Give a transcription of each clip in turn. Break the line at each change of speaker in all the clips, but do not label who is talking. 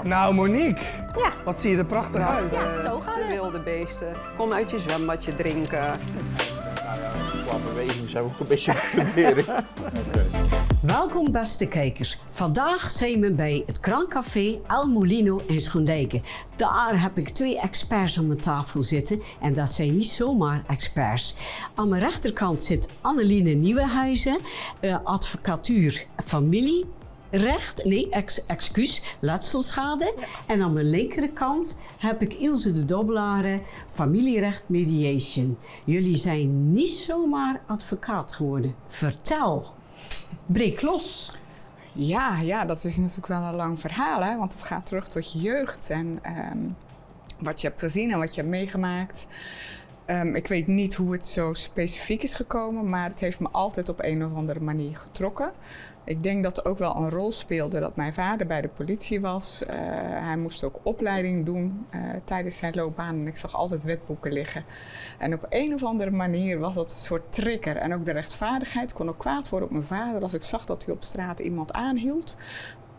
Nou, Monique,
Ja.
wat zie je er prachtig uit.
Ja, toga
De
dus.
wilde beesten. Kom uit je zwembadje drinken.
Qua beweging zijn we ook een beetje op fundering.
Welkom beste kijkers. Vandaag zijn we bij het Krancafé El Molino in Schoondijken. Daar heb ik 2 experts aan mijn tafel zitten en dat zijn niet zomaar experts. Aan mijn rechterkant zit Anneline Nieuwenhuizen, advocatuur familierecht, letselschade. En aan mijn linkerkant heb ik Ilse de Dobbelare, familierecht mediation. Jullie zijn niet zomaar advocaat geworden. Vertel. Breek los.
Ja, dat is natuurlijk wel een lang verhaal, hè? Want het gaat terug tot je jeugd en wat je hebt gezien en wat je hebt meegemaakt. Ik weet niet hoe het zo specifiek is gekomen, maar het heeft me altijd op een of andere manier getrokken. Ik denk dat er ook wel een rol speelde dat mijn vader bij de politie was. Hij moest ook opleiding doen tijdens zijn loopbaan en ik zag altijd wetboeken liggen. En op een of andere manier was dat een soort trigger. En ook de rechtvaardigheid kon ook kwaad worden op mijn vader als ik zag dat hij op straat iemand aanhield.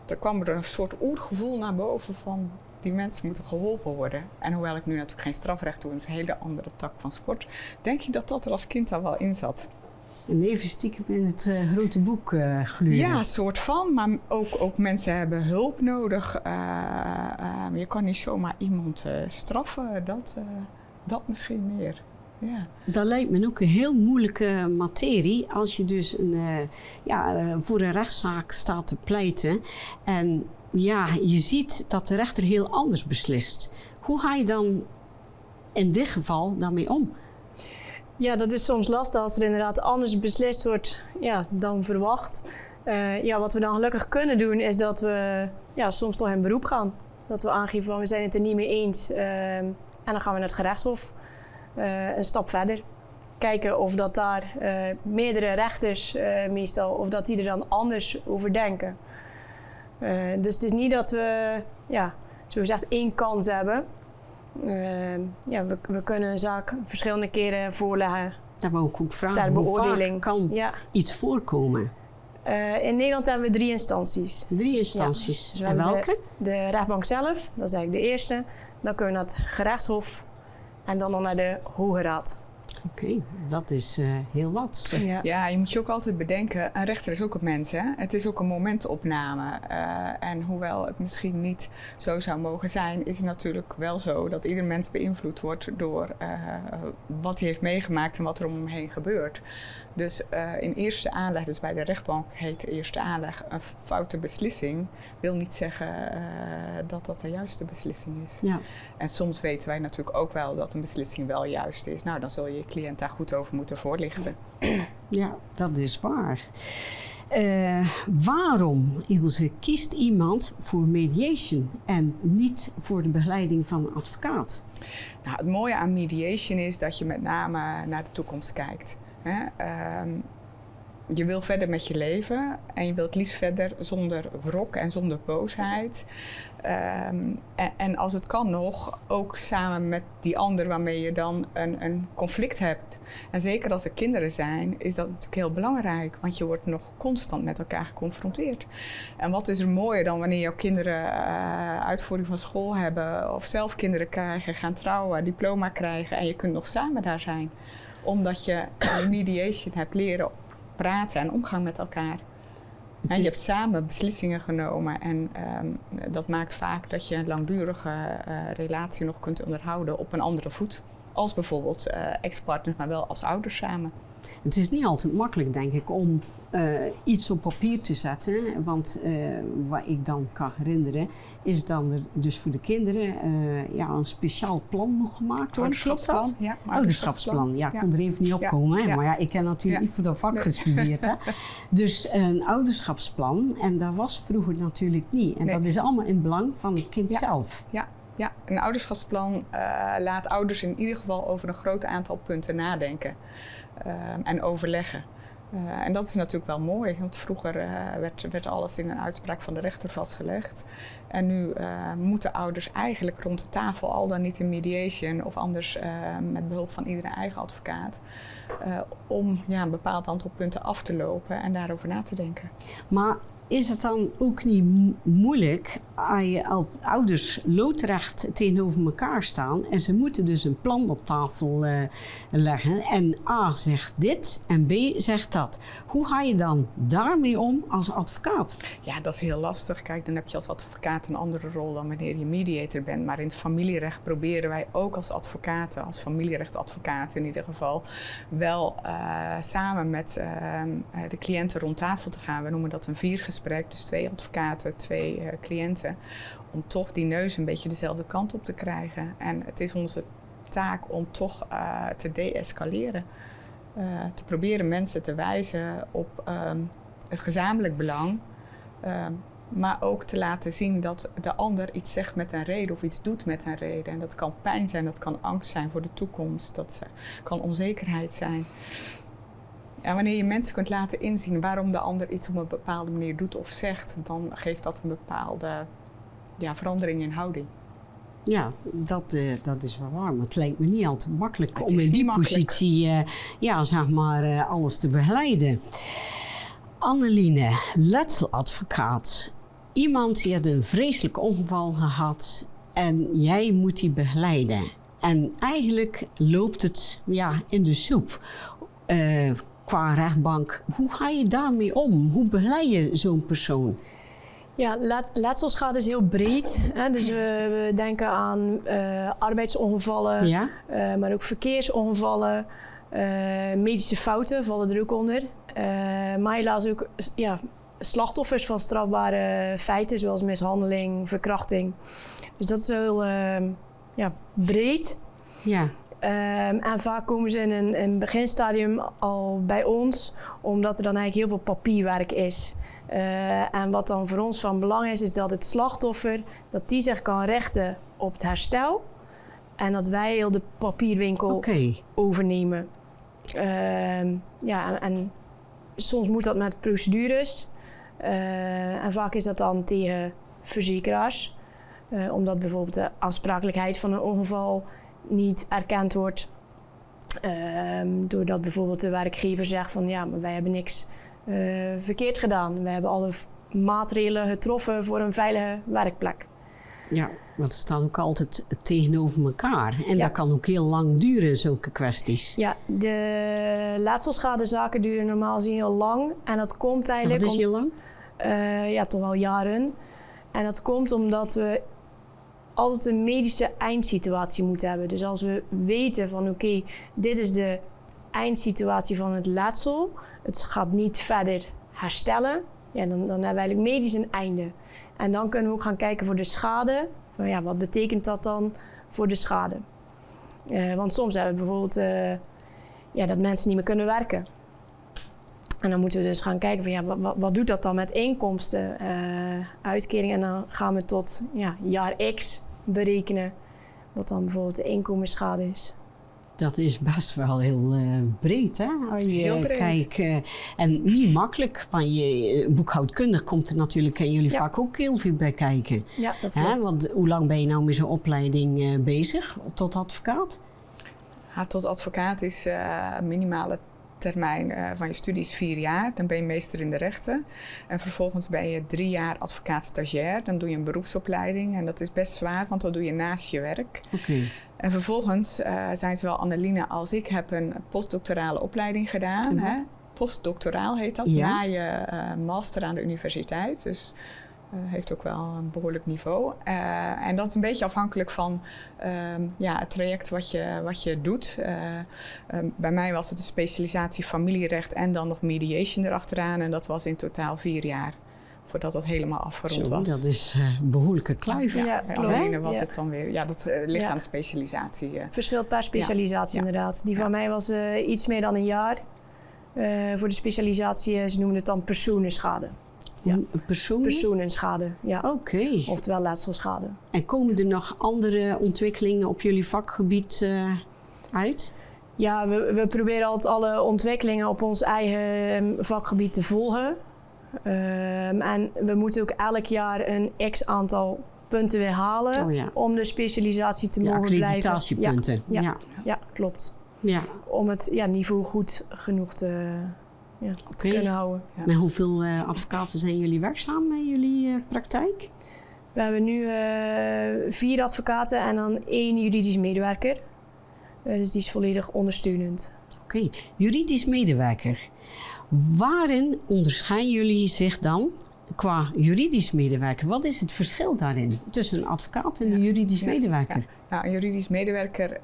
Dan kwam er een soort oergevoel naar boven van die mensen moeten geholpen worden. En hoewel ik nu natuurlijk geen strafrecht doe, het is een hele andere tak van sport, denk je dat dat er als kind al wel in zat.
En even stiekem in het grote boek gluren.
Ja, soort van. Maar ook mensen hebben hulp nodig. Je kan niet zomaar iemand straffen. Dat misschien meer. Ja.
Dat lijkt me ook een heel moeilijke materie als je dus voor een rechtszaak staat te pleiten. En ja, je ziet dat de rechter heel anders beslist. Hoe ga je dan in dit geval daarmee om?
Ja, dat is soms lastig als er inderdaad anders beslist wordt dan verwacht. Wat we dan gelukkig kunnen doen is dat we soms toch in beroep gaan. Dat we aangeven van we zijn het er niet mee eens. En dan gaan we naar het gerechtshof een stap verder. Kijken of dat daar meerdere rechters meestal, of dat die er dan anders over denken. Dus het is niet dat we zogezegd 1 kans hebben. We kunnen een zaak verschillende keren voorleggen.
Dat wou ik ook vragen.
Ter
Hoe
beoordeling.
vaak kan iets voorkomen?
In Nederland hebben we 3 instanties.
3 instanties.
Ja. Dus we
en
hebben
welke?
De rechtbank zelf, dat is eigenlijk de eerste. Dan kunnen we naar het gerechtshof en dan nog naar de Hoge Raad.
Oké, dat is heel wat.
Ja, je moet je ook altijd bedenken, een rechter is ook een mens, hè? Het is ook een momentopname. En hoewel het misschien niet zo zou mogen zijn, is het natuurlijk wel zo dat ieder mens beïnvloed wordt door wat hij heeft meegemaakt en wat er om hem heen gebeurt. Dus in eerste aanleg, dus bij de rechtbank heet de eerste aanleg, een foute beslissing wil niet zeggen dat dat de juiste beslissing is.
Ja.
En soms weten wij natuurlijk ook wel dat een beslissing wel juist is. Nou, dan zul je je cliënt daar goed over moeten voorlichten.
Ja, dat is waar. Waarom, Ilse, kiest iemand voor mediation en niet voor de begeleiding van een advocaat?
Nou, het mooie aan mediation is dat je met name naar de toekomst kijkt. Je wil verder met je leven en je wilt liefst verder zonder wrok en zonder boosheid. En als het kan nog, ook samen met die ander waarmee je dan een conflict hebt. En zeker als er kinderen zijn, is dat natuurlijk heel belangrijk. Want je wordt nog constant met elkaar geconfronteerd. En wat is er mooier dan wanneer jouw kinderen uitvoering van school hebben, of zelf kinderen krijgen, gaan trouwen, diploma krijgen en je kunt nog samen daar zijn. Omdat je in mediation hebt leren praten en omgaan met elkaar. En je hebt samen beslissingen genomen en dat maakt vaak dat je een langdurige relatie nog kunt onderhouden op een andere voet. Als bijvoorbeeld ex-partners, maar wel als ouders samen.
Het is niet altijd makkelijk, denk ik, om iets op papier te zetten. Want wat ik dan kan herinneren, is dan er dus voor de kinderen een speciaal plan nog gemaakt worden.
Ouderschapsplan, ja.
Ouderschapsplan, ja. Ik kon er even niet op komen. Hè?
Ja.
Maar ja, ik heb natuurlijk niet voor dat vak gestudeerd. Hè? Dus een ouderschapsplan, en dat was vroeger natuurlijk niet. En dat is allemaal in belang van het kind zelf.
Ja, een ouderschapsplan laat ouders in ieder geval over een groot aantal punten nadenken en overleggen. En dat is natuurlijk wel mooi, want vroeger werd alles in een uitspraak van de rechter vastgelegd. En nu moeten ouders eigenlijk rond de tafel, al dan niet in mediation of anders met behulp van iedere eigen advocaat, om een bepaald aantal punten af te lopen en daarover na te denken.
Maar is het dan ook niet moeilijk als je als ouders loodrecht tegenover elkaar staan en ze moeten dus een plan op tafel leggen en A zegt dit en B zegt dat. Hoe ga je dan daarmee om als advocaat?
Ja, dat is heel lastig. Kijk, dan heb je als advocaat een andere rol dan wanneer je mediator bent. Maar in het familierecht proberen wij ook als advocaten, als familierechtadvocaten in ieder geval, wel samen met de cliënten rond tafel te gaan. We noemen dat een viergesprek, dus 2 advocaten, 2 cliënten, om toch die neus een beetje dezelfde kant op te krijgen. En het is onze taak om toch te de-escaleren. Te proberen mensen te wijzen op het gezamenlijk belang. Maar ook te laten zien dat de ander iets zegt met een reden of iets doet met een reden. En dat kan pijn zijn, dat kan angst zijn voor de toekomst, dat kan onzekerheid zijn. En wanneer je mensen kunt laten inzien waarom de ander iets op een bepaalde manier doet of zegt, dan geeft dat een bepaalde verandering in houding.
Ja, dat is wel waar. Maar het lijkt me niet altijd makkelijk
Het
om
is
in die
niet makkelijk.
positie alles te begeleiden. Anneline, letseladvocaat. Iemand die had een vreselijk ongeval gehad en jij moet die begeleiden. En eigenlijk loopt het in de soep qua rechtbank. Hoe ga je daarmee om? Hoe begeleid je zo'n persoon?
Ja, letselschade is heel breed. Hè? Dus we denken aan arbeidsongevallen, maar ook verkeersongevallen. Medische fouten vallen er ook onder. Maar helaas ook slachtoffers van strafbare feiten, zoals mishandeling, verkrachting. Dus dat is heel breed.
Ja.
En vaak komen ze in een beginstadium al bij ons, omdat er dan eigenlijk heel veel papierwerk is. En wat dan voor ons van belang is dat het slachtoffer, dat die zich kan richten op het herstel. En dat wij heel de papierwinkel overnemen. En soms moet dat met procedures. En vaak is dat dan tegen verzekeraars. Omdat bijvoorbeeld de aansprakelijkheid van een ongeval niet erkend wordt. Doordat bijvoorbeeld de werkgever zegt van maar wij hebben niks verkeerd gedaan. We hebben alle maatregelen getroffen voor een veilige werkplek.
Ja, want het staat ook altijd tegenover elkaar. En dat kan ook heel lang duren, zulke kwesties.
Ja, de letselschadezaken duren normaal gezien heel lang. En dat komt eigenlijk...
Wat is heel lang?
Toch wel jaren. En dat komt omdat we altijd een medische eindsituatie moeten hebben. Dus als we weten van dit is de eindsituatie van het letsel. Het gaat niet verder herstellen. Ja, dan hebben we eigenlijk medisch een einde. En dan kunnen we ook gaan kijken voor de schade. Van, wat betekent dat dan voor de schade? Want soms hebben we bijvoorbeeld dat mensen niet meer kunnen werken. En dan moeten we dus gaan kijken van wat doet dat dan met inkomsten, uitkeringen. En dan gaan we tot jaar X berekenen wat dan bijvoorbeeld de inkomensschade is.
Dat is best wel heel breed, hè? Als je
heel breed.
kijkt. En niet makkelijk, want boekhoudkundig komt er natuurlijk en jullie vaak ook heel veel bij kijken.
Ja, dat klopt.
Want hoe lang ben je nou met zo'n opleiding bezig tot advocaat?
Tot advocaat is minimale termijn van je studie is 4 jaar. Dan ben je meester in de rechten. En vervolgens ben je 3 jaar advocaat-stagiair. Dan doe je een beroepsopleiding. En dat is best zwaar, want dat doe je naast je werk. En vervolgens zijn zowel Anneline als ik heb een postdoctorale opleiding gedaan. Hè? Postdoctoraal heet dat, na je master aan de universiteit. Dus heeft ook wel een behoorlijk niveau. En dat is een beetje afhankelijk van het traject wat je doet. Bij mij was het een specialisatie familierecht en dan nog mediation erachteraan. En dat was in totaal 4 jaar. Voordat dat helemaal afgerond was.
Dat is een behoorlijke kluif.
Ja, bij Anneline was het dan weer. Ja, dat ligt aan de specialisatie.
Verschilt per specialisatie inderdaad. Die van mij was iets meer dan een jaar. Voor de specialisatie, ze noemen het dan personenschade. Ja. Personenschade, ja. Oftewel letselschade.
En komen er nog andere ontwikkelingen op jullie vakgebied uit?
Ja, we proberen altijd alle ontwikkelingen op ons eigen vakgebied te volgen. En we moeten ook elk jaar een x-aantal punten weer halen om de specialisatie te mogen blijven.
Accreditatiepunten.
Ja, klopt.
Ja.
Om het niveau goed genoeg te te kunnen houden.
Ja. Met hoeveel advocaten zijn jullie werkzaam in jullie praktijk?
We hebben nu 4 advocaten en dan 1 juridisch medewerker. Dus die is volledig ondersteunend.
Oké, juridisch medewerker. Waarin onderscheiden jullie zich dan qua juridisch medewerker? Wat is het verschil daarin tussen een advocaat en een juridisch medewerker?
Ja. Nou, een juridisch medewerker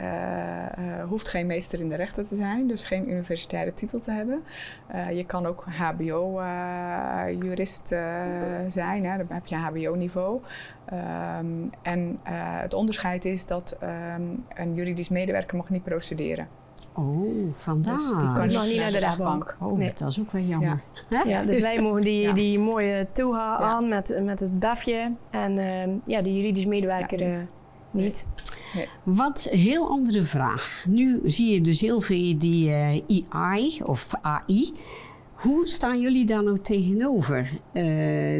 hoeft geen meester in de rechten te zijn, dus geen universitaire titel te hebben. Je kan ook HBO-jurist zijn, hè? Dan heb je HBO-niveau. Het onderscheid is dat een juridisch medewerker mag niet procederen.
Oh, vandaar.
Dus die kan
nog niet naar de rechtbank.
Oh,
Nee.
dat is ook wel jammer.
Ja, dus wij mogen die mooie toga aan met het befje. En de juridisch medewerker niet.
Nee.
Wat een heel andere vraag. Nu zie je dus heel veel die AI of AI. Hoe staan jullie daar nou tegenover,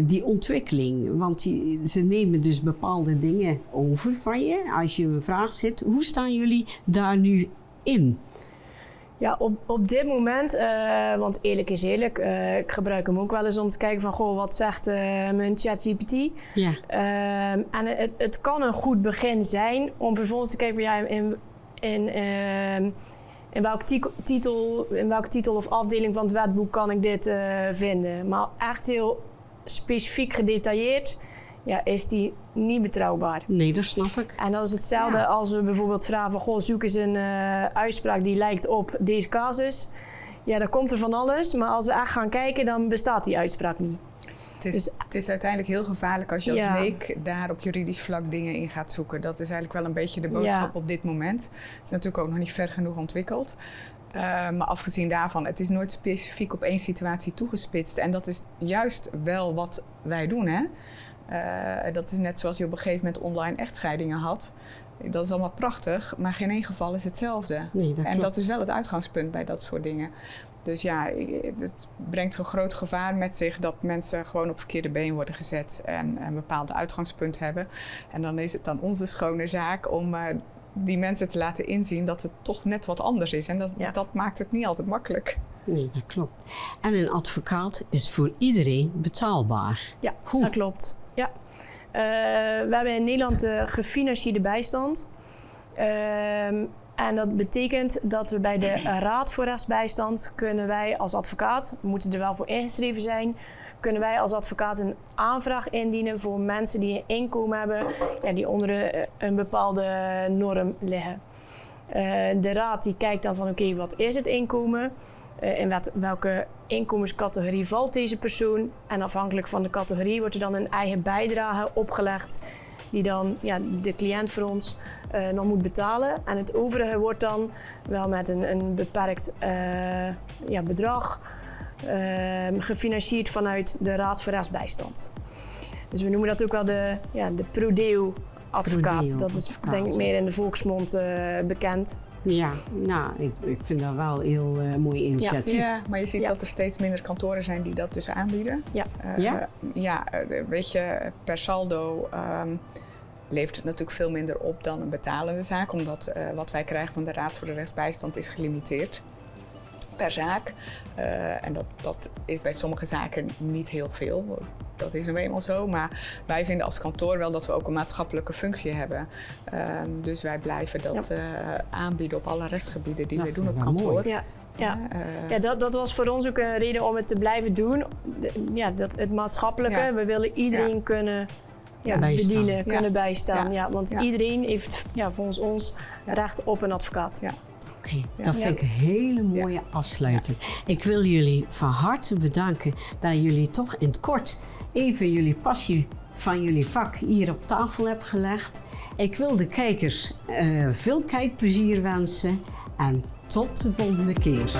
die ontwikkeling? Want ze nemen dus bepaalde dingen over van je. Als je een vraag zit, hoe staan jullie daar nu in?
Ja, op dit moment, want eerlijk is eerlijk, ik gebruik hem ook wel eens om te kijken van, goh, wat zegt mijn ChatGPT?
Ja.
En het kan een goed begin zijn om vervolgens te kijken van, ja, in welke titel of afdeling van het wetboek kan ik dit vinden? Maar echt heel specifiek gedetailleerd, is die niet betrouwbaar.
Nee, dat snap ik.
En dat is hetzelfde als we bijvoorbeeld vragen van, goh, zoek eens een uitspraak die lijkt op deze casus. Ja, dan komt er van alles, maar als we echt gaan kijken, dan bestaat die uitspraak niet.
Het is uiteindelijk heel gevaarlijk als je als week daar op juridisch vlak dingen in gaat zoeken. Dat is eigenlijk wel een beetje de boodschap op dit moment. Het is natuurlijk ook nog niet ver genoeg ontwikkeld. Maar afgezien daarvan, het is nooit specifiek op één situatie toegespitst. En dat is juist wel wat wij doen, hè? Dat is net zoals je op een gegeven moment online echtscheidingen had. Dat is allemaal prachtig, maar geen één geval is hetzelfde.
Nee, dat
en dat is wel het uitgangspunt bij dat soort dingen. Dus ja, het brengt een groot gevaar met zich dat mensen gewoon op verkeerde been worden gezet en een bepaald uitgangspunt hebben. En dan is het dan onze schone zaak om die mensen te laten inzien dat het toch net wat anders is. En dat maakt het niet altijd makkelijk.
Nee, dat klopt. En een advocaat is voor iedereen betaalbaar.
Ja, dat klopt. Ja. We hebben in Nederland gefinancierde bijstand. En dat betekent dat we bij de Raad voor Rechtsbijstand kunnen wij als advocaat, we moeten er wel voor ingeschreven zijn, kunnen wij als advocaat een aanvraag indienen voor mensen die een inkomen hebben die onder een bepaalde norm liggen. De Raad die kijkt dan van oké, wat is het inkomen? In welke inkomenscategorie valt deze persoon? En afhankelijk van de categorie wordt er dan een eigen bijdrage opgelegd die dan de cliënt voor ons nog moet betalen. En het overige wordt dan wel met een beperkt bedrag gefinancierd vanuit de Raad voor Rechtsbijstand. Dus we noemen dat ook wel de Prodeo-advocaat. Dat is denk ik meer in de volksmond bekend.
Ja, nou, ik vind dat wel een heel mooi initiatief.
Ja, maar je ziet dat er steeds minder kantoren zijn die dat dus aanbieden.
Ja.
Weet je, per saldo levert het natuurlijk veel minder op dan een betalende zaak. Omdat wat wij krijgen van de Raad voor de Rechtsbijstand is gelimiteerd per zaak. En dat is bij sommige zaken niet heel veel. Dat is nu eenmaal zo. Maar wij vinden als kantoor wel dat we ook een maatschappelijke functie hebben. Dus wij blijven dat aanbieden op alle rechtsgebieden die we doen op kantoor.
Dat was voor ons ook een reden om het te blijven doen. Het maatschappelijke. We willen iedereen kunnen bedienen, kunnen bijstaan. Want iedereen heeft volgens ons recht op een advocaat.
Ja. Oké, dat vind ik een hele mooie afsluiting. Ik wil jullie van harte bedanken dat jullie toch in het kort even jullie passie van jullie vak hier op tafel hebben gelegd. Ik wil de kijkers veel kijkplezier wensen en tot de volgende keer.